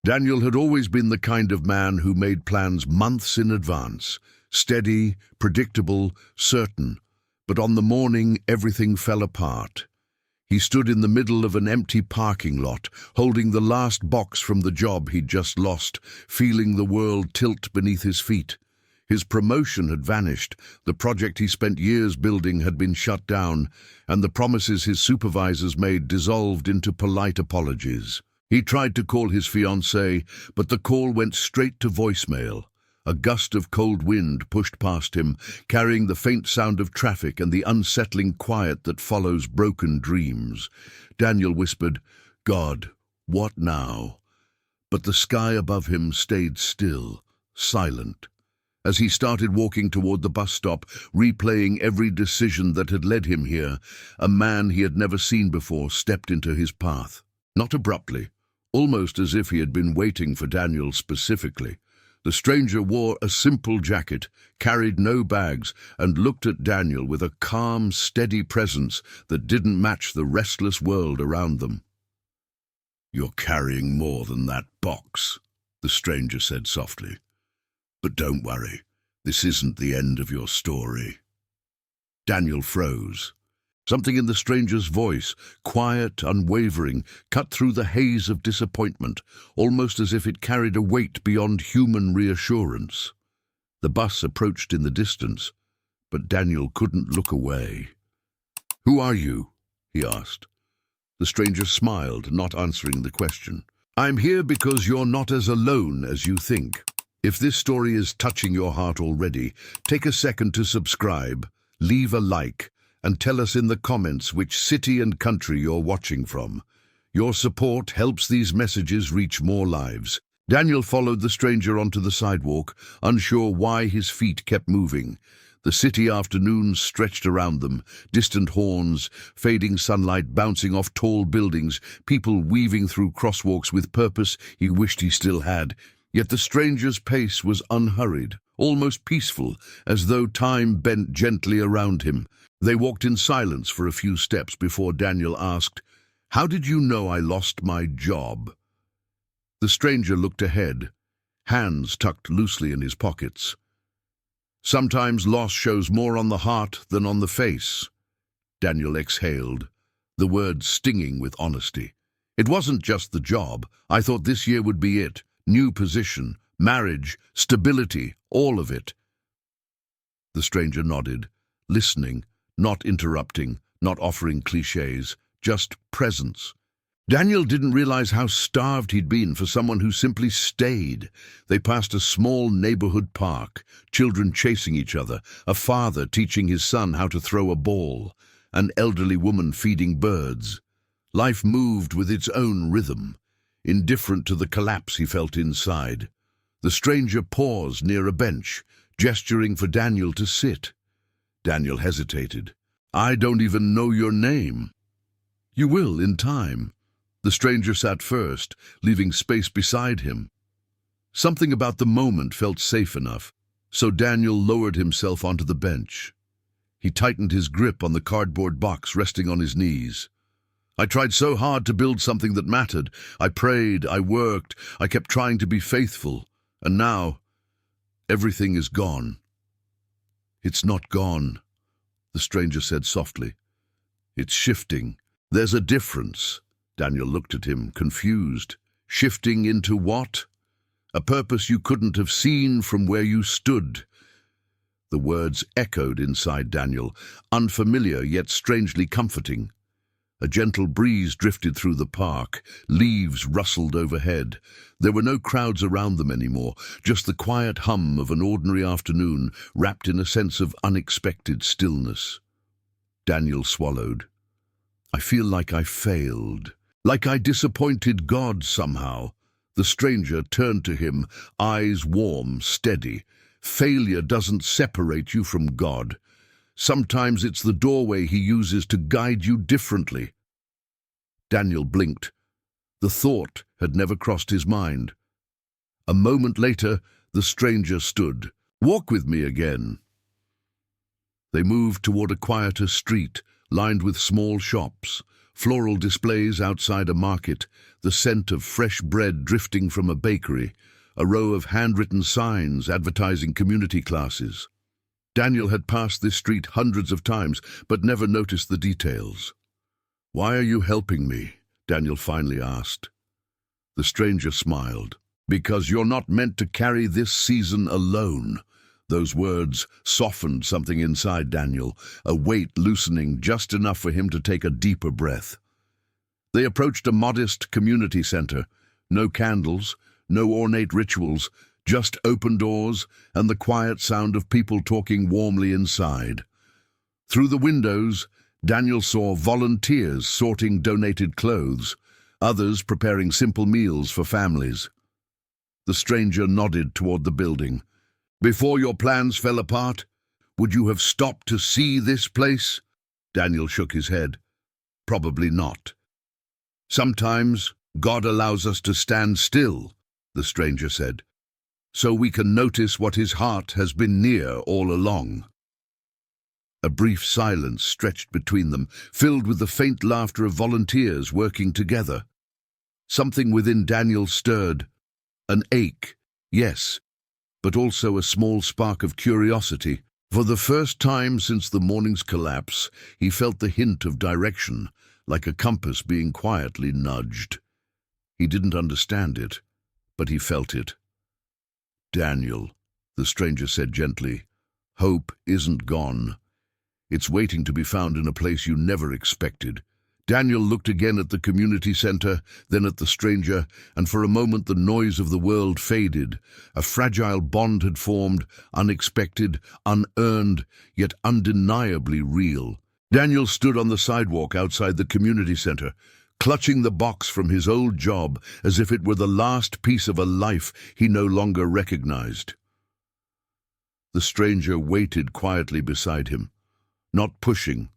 Daniel had always been the kind of man who made plans months in advance, steady, predictable, certain. But on the morning, everything fell apart. He stood in the middle of an empty parking lot, holding the last box from the job he'd just lost, feeling the world tilt beneath his feet. His promotion had vanished, the project he spent years building had been shut down, and the promises his supervisors made dissolved into polite apologies. He tried to call his fiancée, but the call went straight to voicemail. A gust of cold wind pushed past him, carrying the faint sound of traffic and the unsettling quiet that follows broken dreams. Daniel whispered, "God, what now?" But the sky above him stayed still, silent. As he started walking toward the bus stop, replaying every decision that had led him here, a man he had never seen before stepped into his path. Not abruptly, almost as if he had been waiting for Daniel specifically. The stranger wore a simple jacket, carried no bags, and looked at Daniel with a calm, steady presence that didn't match the restless world around them. "You're carrying more than that box," the stranger said softly. "But don't worry, this isn't the end of your story." Daniel froze. Something in the stranger's voice, quiet, unwavering, cut through the haze of disappointment, almost as if it carried a weight beyond human reassurance. The bus approached in the distance, but Daniel couldn't look away. "Who are you?" he asked. The stranger smiled, not answering the question. "I'm here because you're not as alone as you think. If this story is touching your heart already, take a second to subscribe, leave a like, and tell us in the comments which city and country you're watching from. Your support helps these messages reach more lives." Daniel followed the stranger onto the sidewalk, unsure why his feet kept moving. The city afternoons stretched around them, distant horns, fading sunlight bouncing off tall buildings, people weaving through crosswalks with purpose he wished he still had. Yet the stranger's pace was unhurried, almost peaceful, as though time bent gently around him. They walked in silence for a few steps before Daniel asked, "How did you know I lost my job?" The stranger looked ahead, hands tucked loosely in his pockets. "Sometimes loss shows more on the heart than on the face." Daniel exhaled, the words stinging with honesty. "It wasn't just the job. I thought this year would be it. New position, marriage, stability, all of it." The stranger nodded, listening, not interrupting, not offering clichés, just presence. Daniel didn't realize how starved he'd been for someone who simply stayed. They passed a small neighborhood park, children chasing each other, a father teaching his son how to throw a ball, an elderly woman feeding birds. Life moved with its own rhythm, indifferent to the collapse he felt inside. The stranger paused near a bench, gesturing for Daniel to sit. Daniel hesitated. "I don't even know your name." "You will in time." The stranger sat first, leaving space beside him. Something about the moment felt safe enough, so Daniel lowered himself onto the bench. He tightened his grip on the cardboard box resting on his knees. "I tried so hard to build something that mattered. I prayed, I worked, I kept trying to be faithful. And now, everything is gone." "It's not gone," the stranger said softly. "It's shifting. There's a difference." Daniel looked at him, confused. "Shifting into what?" "A purpose you couldn't have seen from where you stood." The words echoed inside Daniel, unfamiliar yet strangely comforting. A gentle breeze drifted through the park, leaves rustled overhead. There were no crowds around them anymore, just the quiet hum of an ordinary afternoon wrapped in a sense of unexpected stillness. Daniel swallowed. "I feel like I failed, like I disappointed God somehow." The stranger turned to him, eyes warm, steady. "Failure doesn't separate you from God. Sometimes it's the doorway he uses to guide you differently." Daniel blinked. The thought had never crossed his mind. A moment later, the stranger stood. "Walk with me again." They moved toward a quieter street, lined with small shops. floral displays outside a market, the scent of fresh bread drifting from a bakery, a row of handwritten signs advertising community classes. Daniel had passed this street hundreds of times, but never noticed the details. "Why are you helping me?" Daniel finally asked. The stranger smiled. "Because you're not meant to carry this season alone." Those words softened something inside Daniel, a weight loosening just enough for him to take a deeper breath. They approached a modest community center. No candles, no ornate rituals, just open doors and the quiet sound of people talking warmly inside. Through the windows, Daniel saw volunteers sorting donated clothes, others preparing simple meals for families. The stranger nodded toward the building. "Before your plans fell apart, would you have stopped to see this place?" Daniel shook his head. "Probably not." "Sometimes God allows us to stand still," the stranger said, "so we can notice what his heart has been near all along." A brief silence stretched between them, filled with the faint laughter of volunteers working together. Something within Daniel stirred. An ache, yes, but also a small spark of curiosity. For the first time since the morning's collapse, he felt the hint of direction, like a compass being quietly nudged. He didn't understand it, but he felt it. "Daniel," the stranger said gently, "hope isn't gone. It's waiting to be found in a place you never expected." Daniel looked again at the community center, then at the stranger, and for a moment the noise of the world faded. A fragile bond had formed, unexpected, unearned, yet undeniably real. Daniel stood on the sidewalk outside the community center, clutching the box from his old job as if it were the last piece of a life he no longer recognized. The stranger waited quietly beside him, not pushing,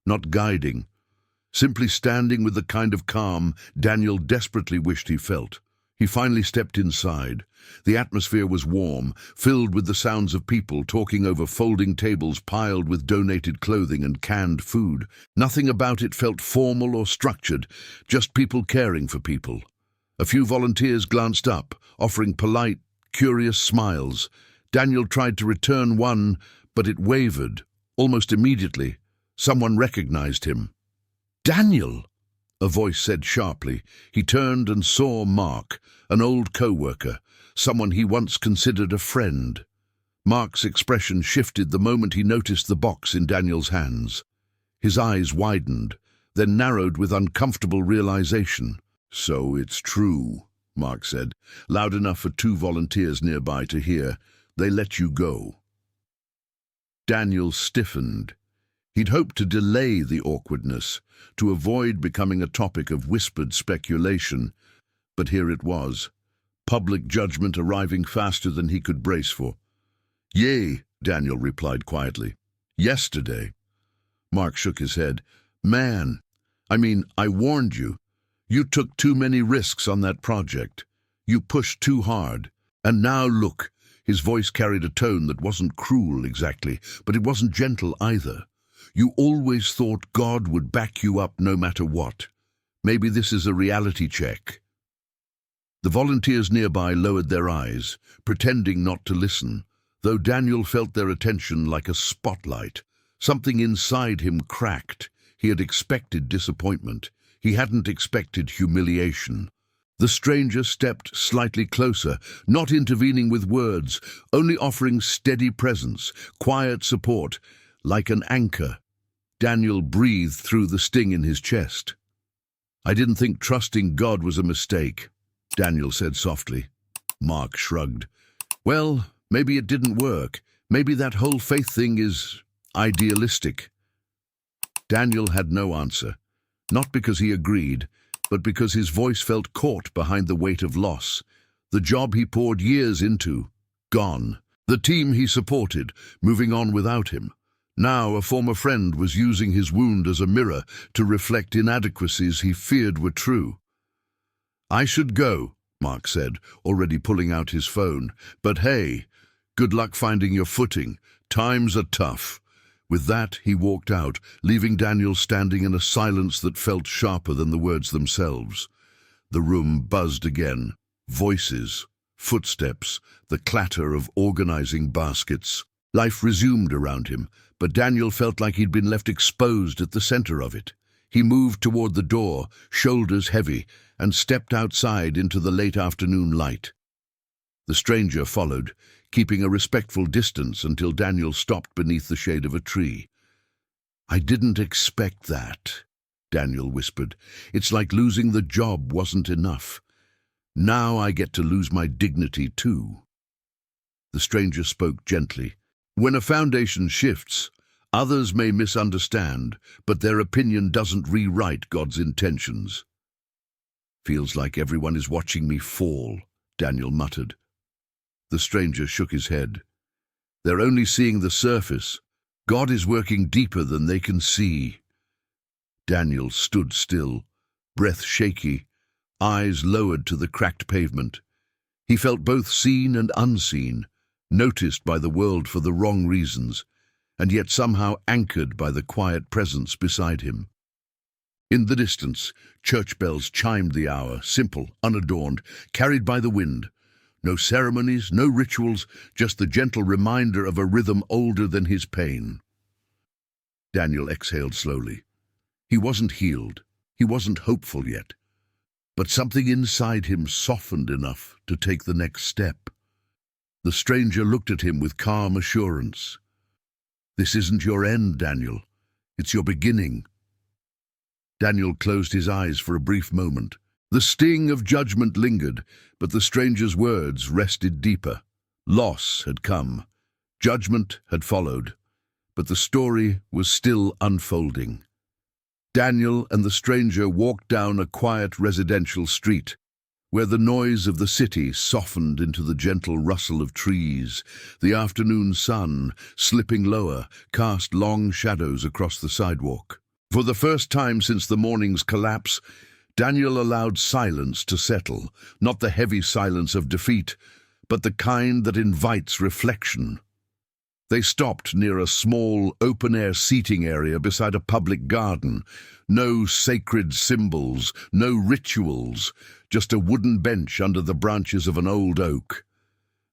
not guiding, simply standing with the kind of calm Daniel desperately wished he felt. He finally stepped inside. The atmosphere was warm, filled with the sounds of people talking over folding tables piled with donated clothing and canned food. Nothing about it felt formal or structured, just people caring for people. A few volunteers glanced up, offering polite, curious smiles. Daniel tried to return one, but it wavered. Almost immediately, someone recognized him. "Daniel!" a voice said sharply. He turned and saw Mark, an old co-worker, someone he once considered a friend. Mark's expression shifted the moment he noticed the box in Daniel's hands. His eyes widened, then narrowed with uncomfortable realization. "So it's true," Mark said, loud enough for two volunteers nearby to hear. "They let you go." Daniel stiffened. He'd hoped to delay the awkwardness, to avoid becoming a topic of whispered speculation, but here it was, public judgment arriving faster than he could brace for. "Yea," Daniel replied quietly. "Yesterday." Mark shook his head. "Man, I warned you. You took too many risks on that project. You pushed too hard. And now look." His voice carried a tone that wasn't cruel exactly, but it wasn't gentle either. "You always thought God would back you up no matter what. Maybe this is a reality check." The volunteers nearby lowered their eyes, pretending not to listen, though Daniel felt their attention like a spotlight. Something inside him cracked. He had expected disappointment. He hadn't expected humiliation. The stranger stepped slightly closer, not intervening with words, only offering steady presence, quiet support, like an anchor. Daniel breathed through the sting in his chest. "I didn't think trusting God was a mistake," Daniel said softly. Mark shrugged. "Well, maybe it didn't work. Maybe that whole faith thing is idealistic." Daniel had no answer, not because he agreed, but because his voice felt caught behind the weight of loss. The job he poured years into, gone. The team he supported, moving on without him. Now a former friend was using his wound as a mirror to reflect inadequacies he feared were true. "I should go," Mark said, already pulling out his phone. "But hey, good luck finding your footing. Times are tough. With that, he walked out, leaving Daniel standing in a silence that felt sharper than the words themselves. The room buzzed again. Voices, footsteps, the clatter of organizing baskets. Life resumed around him, but Daniel felt like he'd been left exposed at the center of it. He moved toward the door, shoulders heavy, and stepped outside into the late afternoon light. The stranger followed, keeping a respectful distance until Daniel stopped beneath the shade of a tree. "I didn't expect that," Daniel whispered. "It's like losing the job wasn't enough. Now I get to lose my dignity too." The stranger spoke gently. "When a foundation shifts, others may misunderstand, but their opinion doesn't rewrite God's intentions." "Feels like everyone is watching me fall," Daniel muttered. The stranger shook his head. "They're only seeing the surface. God is working deeper than they can see." Daniel stood still, breath shaky, eyes lowered to the cracked pavement. He felt both seen and unseen, noticed by the world for the wrong reasons, and yet somehow anchored by the quiet presence beside him. In the distance, church bells chimed the hour, simple, unadorned, carried by the wind. No ceremonies, no rituals, just the gentle reminder of a rhythm older than his pain. Daniel exhaled slowly. He wasn't healed. He wasn't hopeful yet. But something inside him softened enough to take the next step. The stranger looked at him with calm assurance. "This isn't your end, Daniel. It's your beginning." Daniel closed his eyes for a brief moment. The sting of judgment lingered, but the stranger's words rested deeper. Loss had come. Judgment had followed. But the story was still unfolding. Daniel and the stranger walked down a quiet residential street, where the noise of the city softened into the gentle rustle of trees. The afternoon sun, slipping lower, cast long shadows across the sidewalk. For the first time since the morning's collapse, Daniel allowed silence to settle, not the heavy silence of defeat, but the kind that invites reflection. They stopped near a small, open-air seating area beside a public garden. No sacred symbols, no rituals, just a wooden bench under the branches of an old oak.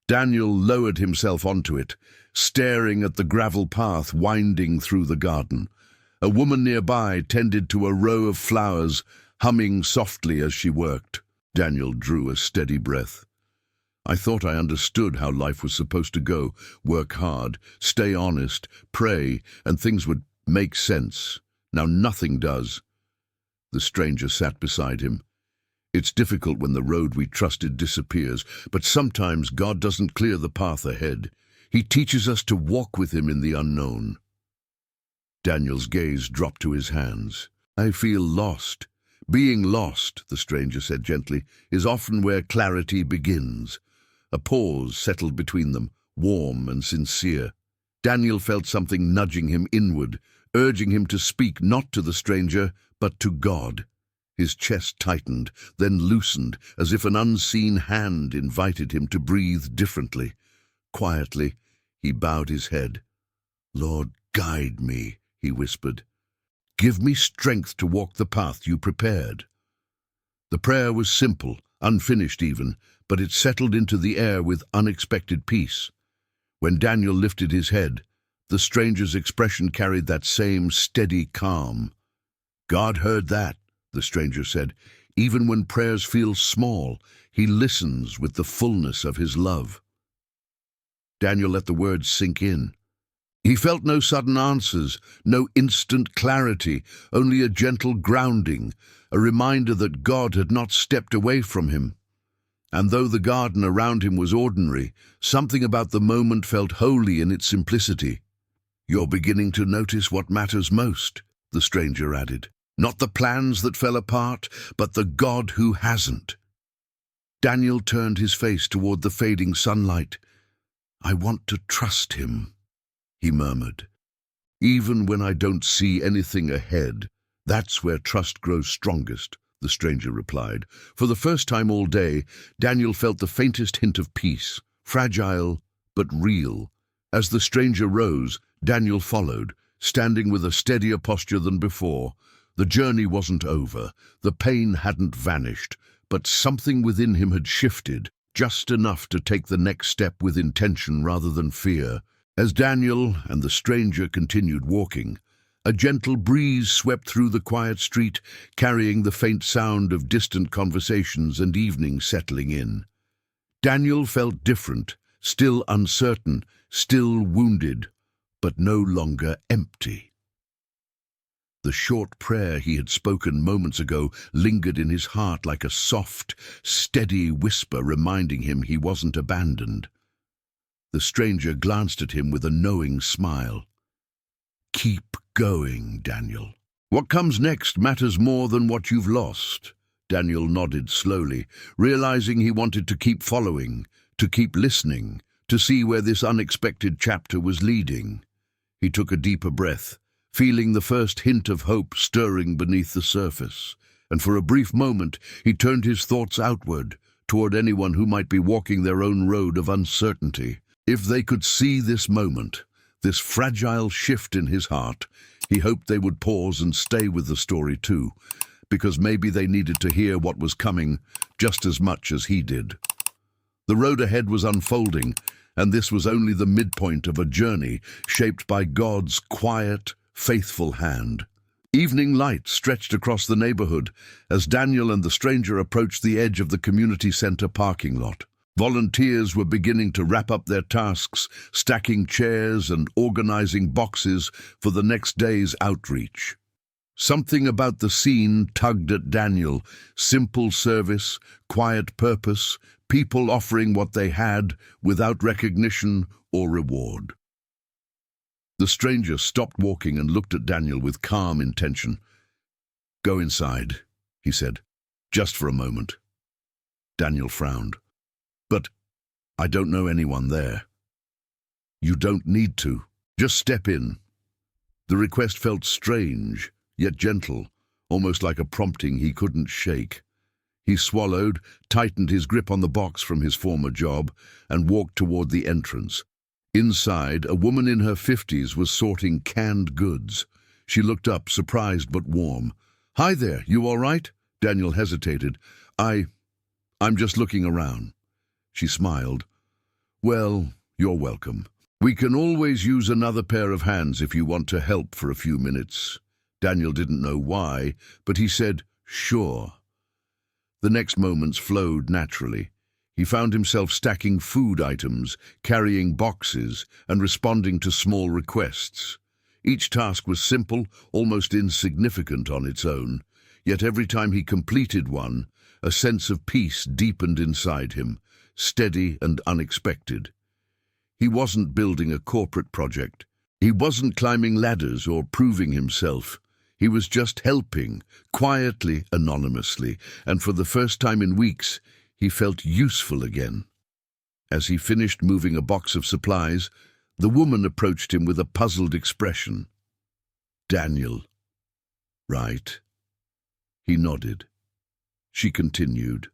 Daniel lowered himself onto it, staring at the gravel path winding through the garden. A woman nearby tended to a row of flowers, humming softly as she worked. Daniel drew a steady breath. "I thought I understood how life was supposed to go. Work hard, stay honest, pray, and things would make sense. Now nothing does." The stranger sat beside him. "It's difficult when the road we trusted disappears, but sometimes God doesn't clear the path ahead. He teaches us to walk with him in the unknown." Daniel's gaze dropped to his hands. "I feel lost." "Being lost," the stranger said gently, "is often where clarity begins." A pause settled between them, warm and sincere. Daniel felt something nudging him inward, urging him to speak not to the stranger, but to God. His chest tightened, then loosened, as if an unseen hand invited him to breathe differently. Quietly, he bowed his head. "Lord, guide me," he whispered. "Give me strength to walk the path you prepared." The prayer was simple, unfinished even, but it settled into the air with unexpected peace. When Daniel lifted his head, the stranger's expression carried that same steady calm. "God heard that," the stranger said. "Even when prayers feel small, he listens with the fullness of his love." Daniel let the words sink in. He felt no sudden answers, no instant clarity, only a gentle grounding, a reminder that God had not stepped away from him. And though the garden around him was ordinary, something about the moment felt holy in its simplicity. "You're beginning to notice what matters most," the stranger added. "Not the plans that fell apart, but the God who hasn't." Daniel turned his face toward the fading sunlight. "I want to trust him," he murmured. "Even when I don't see anything ahead, that's where trust grows strongest," the stranger replied. For the first time all day, Daniel felt the faintest hint of peace, fragile but real. As the stranger rose, Daniel followed, standing with a steadier posture than before. The journey wasn't over, the pain hadn't vanished, but something within him had shifted, just enough to take the next step with intention rather than fear. As Daniel and the stranger continued walking, a gentle breeze swept through the quiet street, carrying the faint sound of distant conversations and evening settling in. Daniel felt different, still uncertain, still wounded, but no longer empty. The short prayer he had spoken moments ago lingered in his heart like a soft, steady whisper reminding him he wasn't abandoned. The stranger glanced at him with a knowing smile. "Keep going, Daniel. What comes next matters more than what you've lost." Daniel nodded slowly, realizing he wanted to keep following, to keep listening, to see where this unexpected chapter was leading. He took a deeper breath, feeling the first hint of hope stirring beneath the surface, and for a brief moment he turned his thoughts outward, toward anyone who might be walking their own road of uncertainty. If they could see this moment, this fragile shift in his heart, he hoped they would pause and stay with the story too, because maybe they needed to hear what was coming just as much as he did. The road ahead was unfolding, and this was only the midpoint of a journey shaped by God's quiet, faithful hand. Evening light stretched across the neighborhood as Daniel and the stranger approached the edge of the community center parking lot. Volunteers were beginning to wrap up their tasks, stacking chairs and organizing boxes for the next day's outreach. Something about the scene tugged at Daniel: simple service, quiet purpose, people offering what they had without recognition or reward. The stranger stopped walking and looked at Daniel with calm intention. "Go inside," he said, "just for a moment." Daniel frowned. "But I don't know anyone there." "You don't need to. Just step in." The request felt strange, yet gentle, almost like a prompting he couldn't shake. He swallowed, tightened his grip on the box from his former job, and walked toward the entrance. Inside, a woman in her 50s was sorting canned goods. She looked up, surprised but warm. "Hi there, you all right?" Daniel hesitated. I'm just looking around." She smiled. "Well, you're welcome. We can always use another pair of hands if you want to help for a few minutes." Daniel didn't know why, but he said, "Sure." The next moments flowed naturally. He found himself stacking food items, carrying boxes, and responding to small requests. Each task was simple, almost insignificant on its own, yet every time he completed one, a sense of peace deepened inside him, steady and unexpected. He wasn't building a corporate project. He wasn't climbing ladders or proving himself. He was just helping, quietly, anonymously, and for the first time in weeks, he felt useful again. As he finished moving a box of supplies, the woman approached him with a puzzled expression. "Daniel, right?" He nodded. She continued.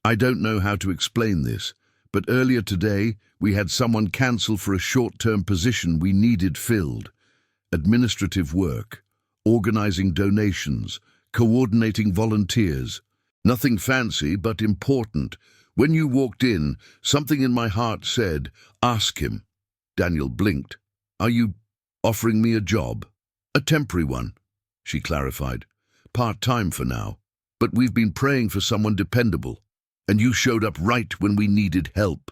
"I don't know how to explain this, but earlier today we had someone cancel for a short-term position we needed filled. Administrative work, organizing donations, coordinating volunteers. Nothing fancy, but important. When you walked in, something in my heart said, 'Ask him.'" Daniel blinked. "Are you offering me a job?" "A temporary one," she clarified. "Part-time for now. But we've been praying for someone dependable, and you showed up right when we needed help."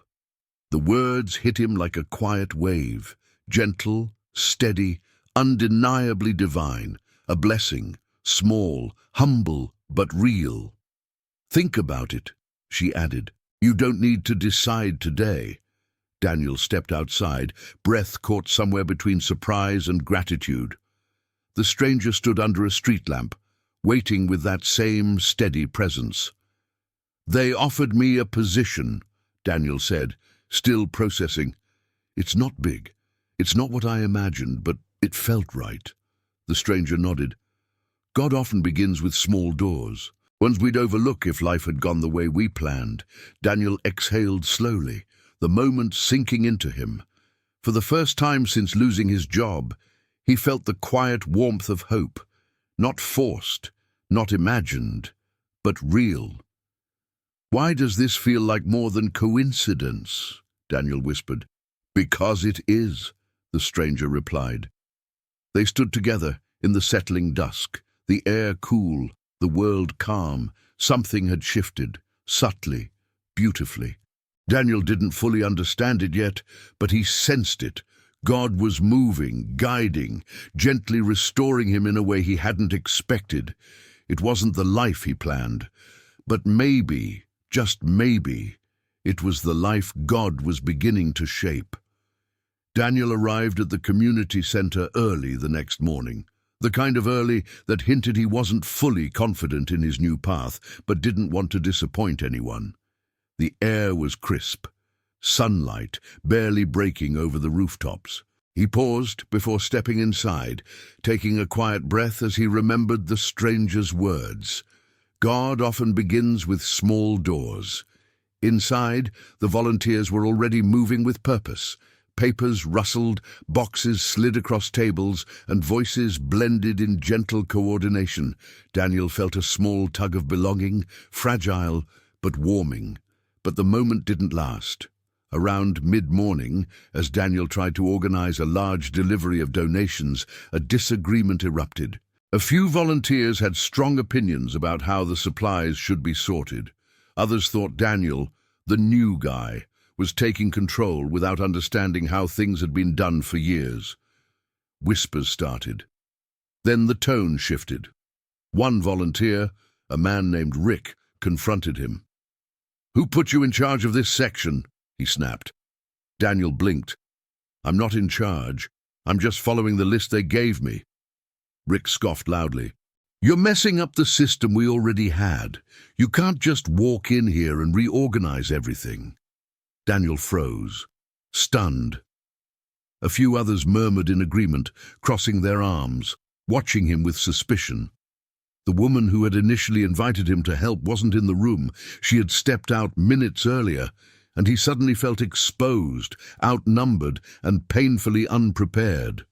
The words hit him like a quiet wave, gentle, steady, undeniably divine, a blessing, small, humble, but real. "Think about it," she added. "You don't need to decide today." Daniel stepped outside, breath caught somewhere between surprise and gratitude. The stranger stood under a street lamp, waiting with that same steady presence. "They offered me a position," Daniel said, still processing. "It's not big. It's not what I imagined, but it felt right." The stranger nodded. "God often begins with small doors, ones we'd overlook if life had gone the way we planned." Daniel exhaled slowly, the moment sinking into him. For the first time since losing his job, He felt the quiet warmth of hope, not forced, not imagined, but real. "Why does this feel like more than coincidence?" Daniel whispered. "Because it is," the stranger replied. They stood together in the settling dusk, the air cool, the world calm. Something had shifted, subtly, beautifully. Daniel didn't fully understand it yet, but he sensed it. God was moving, guiding, gently restoring him in a way he hadn't expected. It wasn't the life he planned, but maybe, just maybe, it was the life God was beginning to shape. Daniel arrived at the community center early the next morning, the kind of early that hinted he wasn't fully confident in his new path, but didn't want to disappoint anyone. The air was crisp, sunlight barely breaking over the rooftops. He paused before stepping inside, taking a quiet breath as he remembered the stranger's words. God often begins with small doors. Inside, the volunteers were already moving with purpose. Papers rustled, boxes slid across tables, and voices blended in gentle coordination. Daniel felt a small tug of belonging, fragile but warming. But the moment didn't last. Around mid-morning, as Daniel tried to organize a large delivery of donations, a disagreement erupted. A few volunteers had strong opinions about how the supplies should be sorted. Others thought Daniel, the new guy, was taking control without understanding how things had been done for years. Whispers started. Then the tone shifted. One volunteer, a man named Rick, confronted him. "Who put you in charge of this section?" he snapped. Daniel blinked. "I'm not in charge. I'm just following the list they gave me." Rick scoffed loudly. "You're messing up the system we already had. You can't just walk in here and reorganize everything." Daniel froze, stunned. A few others murmured in agreement, crossing their arms, watching him with suspicion. The woman who had initially invited him to help wasn't in the room. She had stepped out minutes earlier, and he suddenly felt exposed, outnumbered, and painfully unprepared.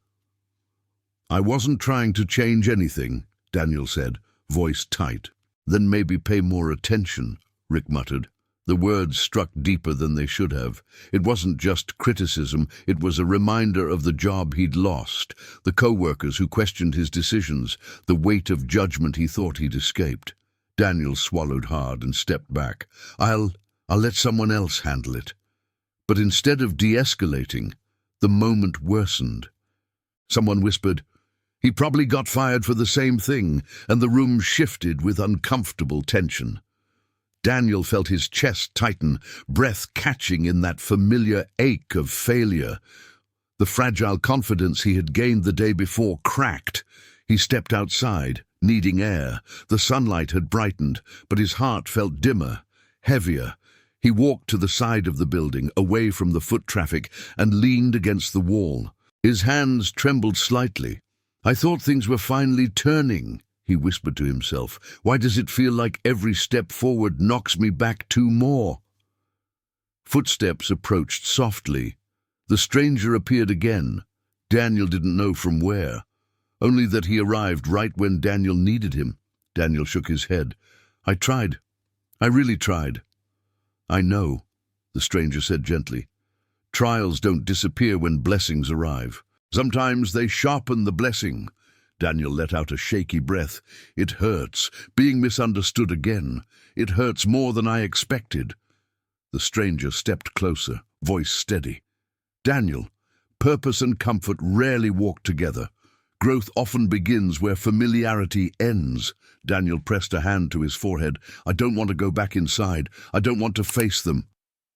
"I wasn't trying to change anything," Daniel said, voice tight. "Then maybe pay more attention," Rick muttered. The words struck deeper than they should have. It wasn't just criticism, it was a reminder of the job he'd lost, the co-workers who questioned his decisions, the weight of judgment he thought he'd escaped. Daniel swallowed hard and stepped back. I'll let someone else handle it." But instead of de-escalating, the moment worsened. Someone whispered, "He probably got fired for the same thing," and the room shifted with uncomfortable tension. Daniel felt his chest tighten, breath catching in that familiar ache of failure. The fragile confidence he had gained the day before cracked. He stepped outside, needing air. The sunlight had brightened, but his heart felt dimmer, heavier. He walked to the side of the building, away from the foot traffic, and leaned against the wall. His hands trembled slightly. "I thought things were finally turning," he whispered to himself. "Why does it feel like every step forward knocks me back two more?" Footsteps approached softly. The stranger appeared again. Daniel didn't know from where, only that he arrived right when Daniel needed him. Daniel shook his head. "I tried. I really tried." "I know," the stranger said gently. "Trials don't disappear when blessings arrive. Sometimes they sharpen the blessing." Daniel let out a shaky breath. "It hurts, being misunderstood again. It hurts more than I expected." The stranger stepped closer, voice steady. "Daniel, purpose and comfort rarely walk together. Growth often begins where familiarity ends." Daniel pressed a hand to his forehead. "I don't want to go back inside. I don't want to face them."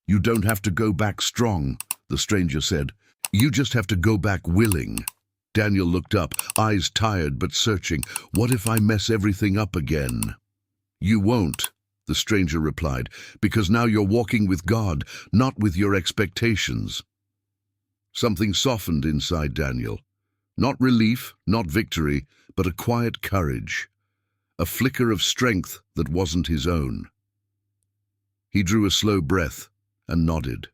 "You don't have to go back strong," the stranger said. "You just have to go back willing." Daniel looked up, eyes tired but searching. "What if I mess everything up again?" "You won't," the stranger replied, "because now you're walking with God, not with your expectations." Something softened inside Daniel. Not relief, not victory, but a quiet courage. A flicker of strength that wasn't his own. He drew a slow breath and nodded.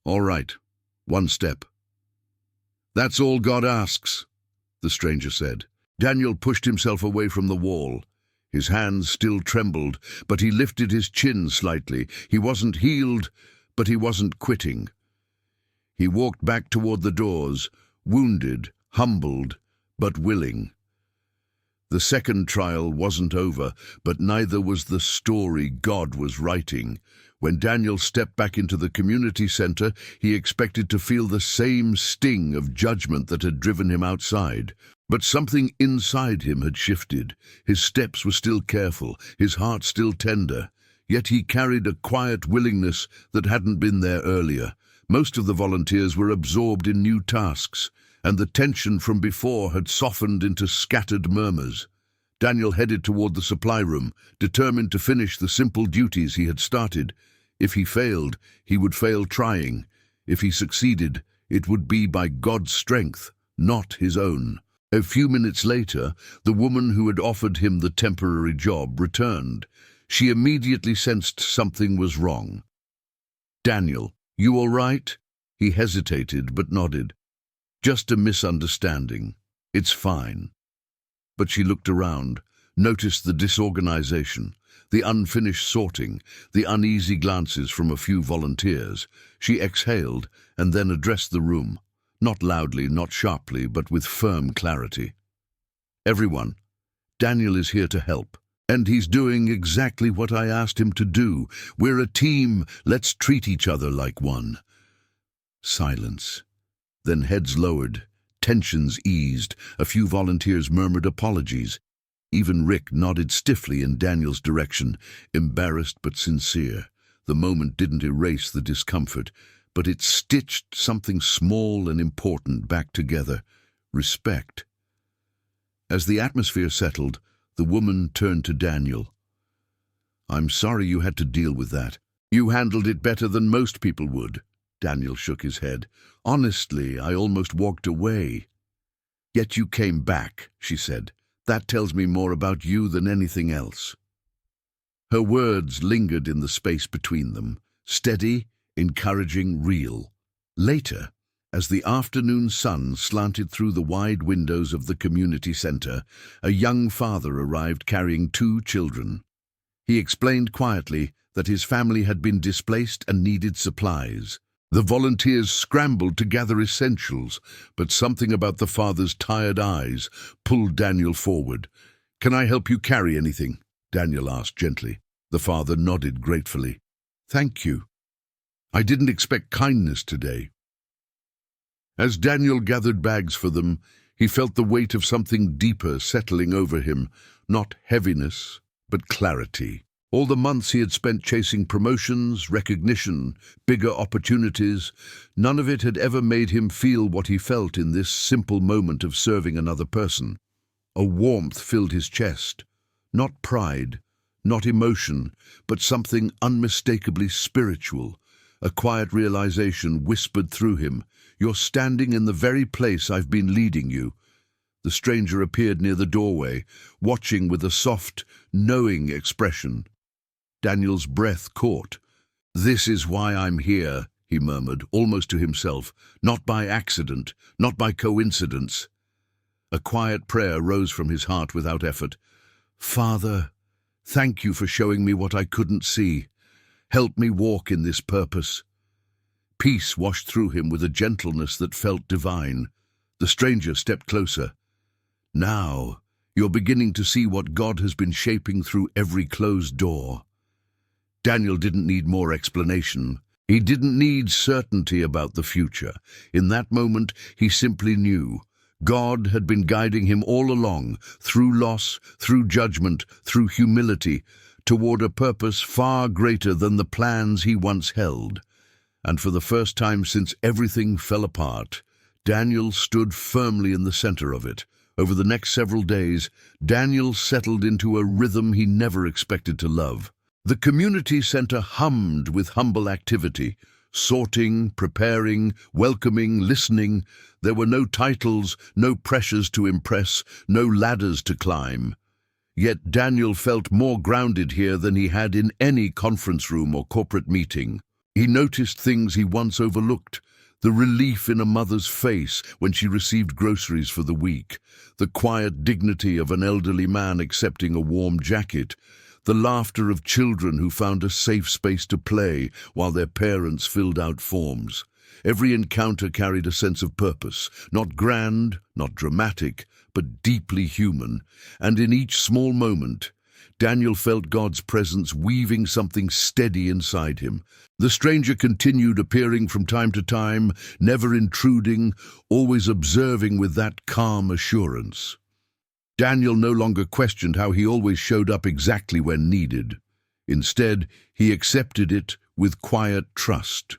"All right, one step." "That's all God asks," the stranger said. Daniel pushed himself away from the wall. His hands still trembled, but he lifted his chin slightly. He wasn't healed, but he wasn't quitting. He walked back toward the doors, wounded, humbled, but willing. The second trial wasn't over, but neither was the story God was writing. When Daniel stepped back into the community center, he expected to feel the same sting of judgment that had driven him outside. But something inside him had shifted. His steps were still careful, his heart still tender. Yet he carried a quiet willingness that hadn't been there earlier. Most of the volunteers were absorbed in new tasks, and the tension from before had softened into scattered murmurs. Daniel headed toward the supply room, determined to finish the simple duties he had started. If he failed, he would fail trying. If he succeeded, it would be by God's strength, not his own. A few minutes later, the woman who had offered him the temporary job returned. She immediately sensed something was wrong. "Daniel, you all right?" He hesitated but nodded. "Just a misunderstanding. It's fine." But she looked around, noticed the disorganization, the unfinished sorting, the uneasy glances from a few volunteers. She exhaled and then addressed the room, not loudly, not sharply, but with firm clarity. "Everyone, Daniel is here to help, and he's doing exactly what I asked him to do. We're a team. Let's treat each other like one." Silence. Then heads lowered, tensions eased. A few volunteers murmured apologies. Even Rick nodded stiffly in Daniel's direction, embarrassed but sincere. The moment didn't erase the discomfort, but it stitched something small and important back together: respect. As the atmosphere settled, the woman turned to Daniel. "I'm sorry you had to deal with that. You handled it better than most people would." Daniel shook his head. "Honestly, I almost walked away." "Yet you came back," she said. "That tells me more about you than anything else." Her words lingered in the space between them, steady, encouraging, real. Later, as the afternoon sun slanted through the wide windows of the community center, a young father arrived carrying 2 children. He explained quietly that his family had been displaced and needed supplies. The volunteers scrambled to gather essentials, but something about the father's tired eyes pulled Daniel forward. "Can I help you carry anything?" Daniel asked gently. The father nodded gratefully. "Thank you. I didn't expect kindness today." As Daniel gathered bags for them, he felt the weight of something deeper settling over him, not heaviness, but clarity. All the months he had spent chasing promotions, recognition, bigger opportunities, none of it had ever made him feel what he felt in this simple moment of serving another person. A warmth filled his chest, not pride, not emotion, but something unmistakably spiritual. A quiet realization whispered through him, "You're standing in the very place I've been leading you." The stranger appeared near the doorway, watching with a soft, knowing expression. Daniel's breath caught. "This is why I'm here," he murmured, almost to himself, "not by accident, not by coincidence." A quiet prayer rose from his heart without effort. "Father, thank you for showing me what I couldn't see. Help me walk in this purpose." Peace washed through him with a gentleness that felt divine. The stranger stepped closer. "Now, you're beginning to see what God has been shaping through every closed door." Daniel didn't need more explanation. He didn't need certainty about the future. In that moment, he simply knew. God had been guiding him all along, through loss, through judgment, through humility, toward a purpose far greater than the plans he once held. And for the first time since everything fell apart, Daniel stood firmly in the center of it. Over the next several days, Daniel settled into a rhythm he never expected to love. The community center hummed with humble activity, sorting, preparing, welcoming, listening. There were no titles, no pressures to impress, no ladders to climb. Yet Daniel felt more grounded here than he had in any conference room or corporate meeting. He noticed things he once overlooked: the relief in a mother's face when she received groceries for the week, the quiet dignity of an elderly man accepting a warm jacket, the laughter of children who found a safe space to play while their parents filled out forms. Every encounter carried a sense of purpose, not grand, not dramatic, but deeply human, and in each small moment, Daniel felt God's presence weaving something steady inside him. The stranger continued appearing from time to time, never intruding, always observing with that calm assurance. Daniel no longer questioned how he always showed up exactly when needed. Instead, he accepted it with quiet trust.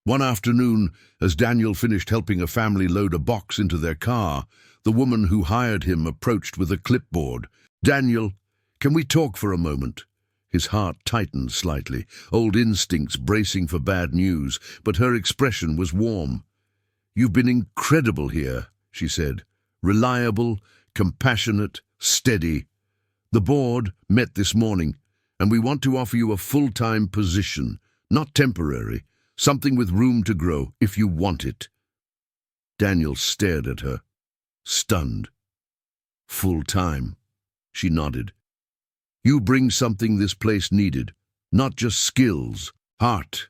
One afternoon, as Daniel finished helping a family load a box into their car, the woman who hired him approached with a clipboard. "Daniel, can we talk for a moment?" His heart tightened slightly, old instincts bracing for bad news, but her expression was warm. "You've been incredible here," she said. "Reliable, compassionate, steady. The board met this morning, and we want to offer you a full-time position, not temporary, something with room to grow, if you want it." Daniel stared at her, stunned. "Full-time," she nodded. "You bring something this place needed, not just skills, heart."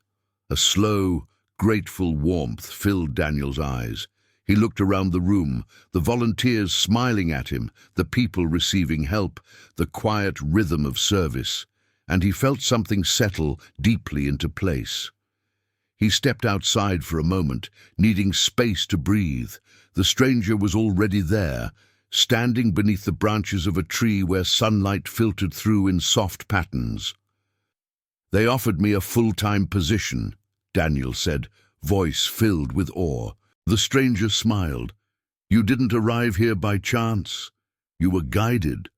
A slow, grateful warmth filled Daniel's eyes. He looked around the room, the volunteers smiling at him, the people receiving help, the quiet rhythm of service, and he felt something settle deeply into place. He stepped outside for a moment, needing space to breathe. The stranger was already there, standing beneath the branches of a tree where sunlight filtered through in soft patterns. "They offered me a full-time position," Daniel said, voice filled with awe. The stranger smiled. "You didn't arrive here by chance. You were guided."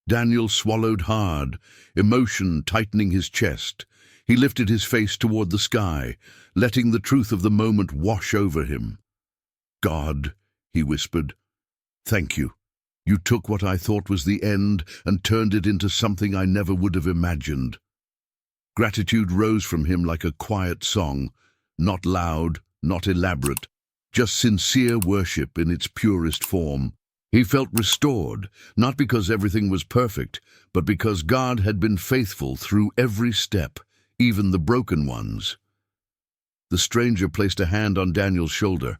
Daniel swallowed hard, emotion tightening his chest. He lifted his face toward the sky, letting the truth of the moment wash over him. "God," he whispered, "thank you. You took what I thought was the end and turned it into something I never would have imagined." Gratitude rose from him like a quiet song, not loud, not elaborate, just sincere worship in its purest form. He felt restored, not because everything was perfect, but because God had been faithful through every step, even the broken ones. The stranger placed a hand on Daniel's shoulder.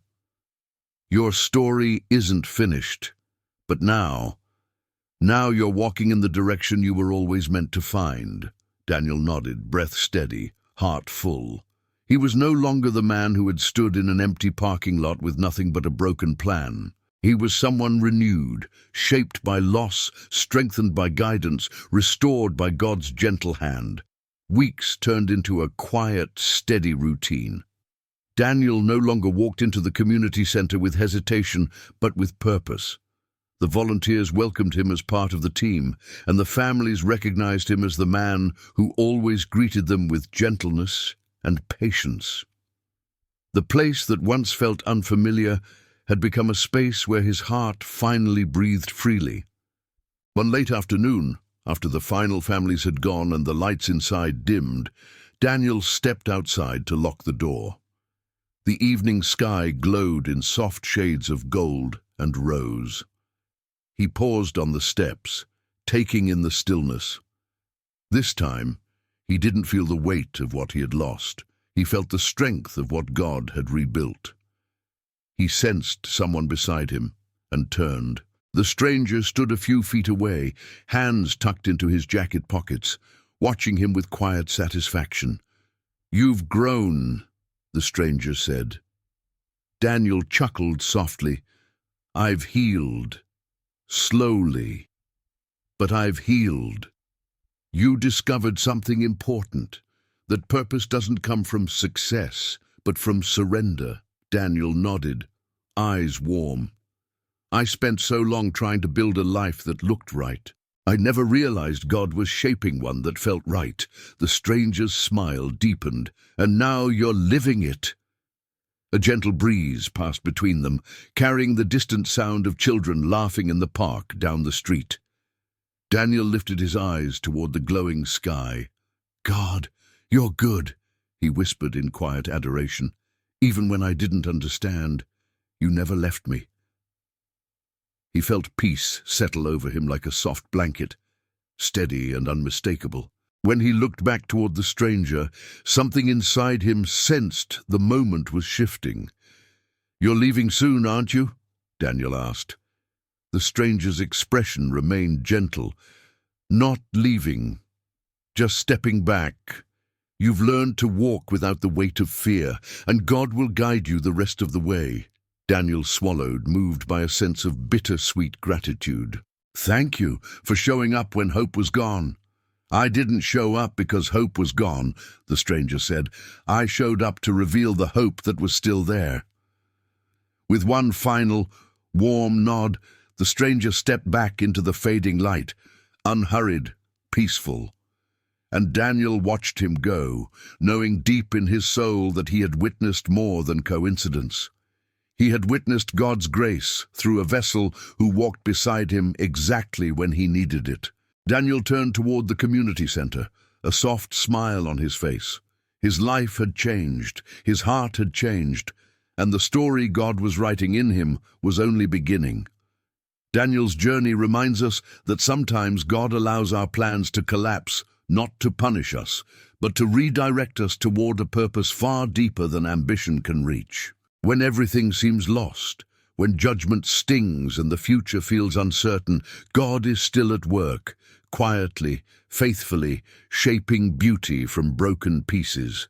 "Your story isn't finished, but now you're walking in the direction you were always meant to find." Daniel nodded, breath steady, heart full. He was no longer the man who had stood in an empty parking lot with nothing but a broken plan. He was someone renewed, shaped by loss, strengthened by guidance, restored by God's gentle hand. Weeks turned into a quiet, steady routine. Daniel no longer walked into the community center with hesitation, but with purpose. The volunteers welcomed him as part of the team, and the families recognized him as the man who always greeted them with gentleness and patience. The place that once felt unfamiliar had become a space where his heart finally breathed freely. One late afternoon, after the final families had gone and the lights inside dimmed, Daniel stepped outside to lock the door. The evening sky glowed in soft shades of gold and rose. He paused on the steps, taking in the stillness. This time, he didn't feel the weight of what he had lost. He felt the strength of what God had rebuilt. He sensed someone beside him and turned. The stranger stood a few feet away, hands tucked into his jacket pockets, watching him with quiet satisfaction. "You've grown," the stranger said. Daniel chuckled softly. "I've healed. Slowly. But I've healed. You discovered something important, that purpose doesn't come from success, but from surrender." Daniel nodded, eyes warm. "I spent so long trying to build a life that looked right. I never realized God was shaping one that felt right." The stranger's smile deepened. "And now you're living it." A gentle breeze passed between them, carrying the distant sound of children laughing in the park down the street. Daniel lifted his eyes toward the glowing sky. "God, "You're good," he whispered in quiet adoration. "Even when I didn't understand, you never left me." He felt peace settle over him like a soft blanket, steady and unmistakable. When he looked back toward the stranger, something inside him sensed the moment was shifting. "You're leaving soon, aren't you?" Daniel asked. The stranger's expression remained gentle. "Not leaving, just stepping back. You've learned to walk without the weight of fear, and God will guide you the rest of the way." Daniel swallowed, moved by a sense of bittersweet gratitude. "Thank you for showing up when hope was gone." "I didn't show up because hope was gone," the stranger said. "I showed up to reveal the hope that was still there." With one final, warm nod, the stranger stepped back into the fading light, unhurried, peaceful. And Daniel watched him go, knowing deep in his soul that he had witnessed more than coincidence. He had witnessed God's grace through a vessel who walked beside him exactly when he needed it. Daniel turned toward the community center, a soft smile on his face. His life had changed, his heart had changed, and the story God was writing in him was only beginning. Daniel's journey reminds us that sometimes God allows our plans to collapse, not to punish us, but to redirect us toward a purpose far deeper than ambition can reach. When everything seems lost, when judgment stings and the future feels uncertain, God is still at work, quietly, faithfully, shaping beauty from broken pieces.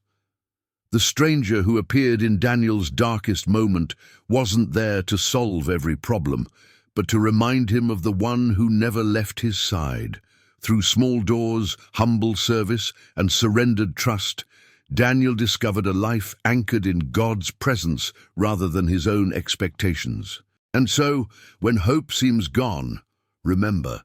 The stranger who appeared in Daniel's darkest moment wasn't there to solve every problem, but to remind him of the one who never left his side. Through small doors, humble service, and surrendered trust, Daniel discovered a life anchored in God's presence rather than his own expectations. And so, when hope seems gone, remember,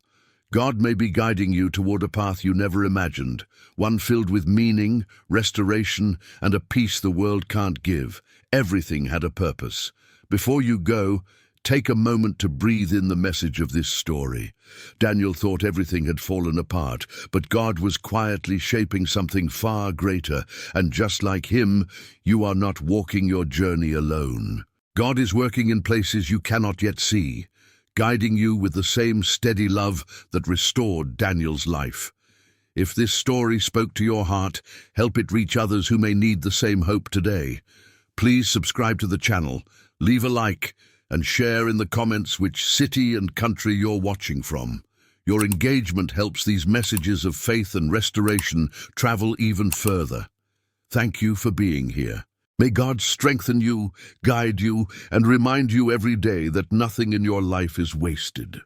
God may be guiding you toward a path you never imagined, one filled with meaning, restoration, and a peace the world can't give. Everything had a purpose. Before you go, take a moment to breathe in the message of this story. Daniel thought everything had fallen apart, but God was quietly shaping something far greater, and just like him, you are not walking your journey alone. God is working in places you cannot yet see, guiding you with the same steady love that restored Daniel's life. If this story spoke to your heart, help it reach others who may need the same hope today. Please subscribe to the channel, leave a like, and share in the comments which city and country you're watching from. Your engagement helps these messages of faith and restoration travel even further. Thank you for being here. May God strengthen you, guide you, and remind you every day that nothing in your life is wasted.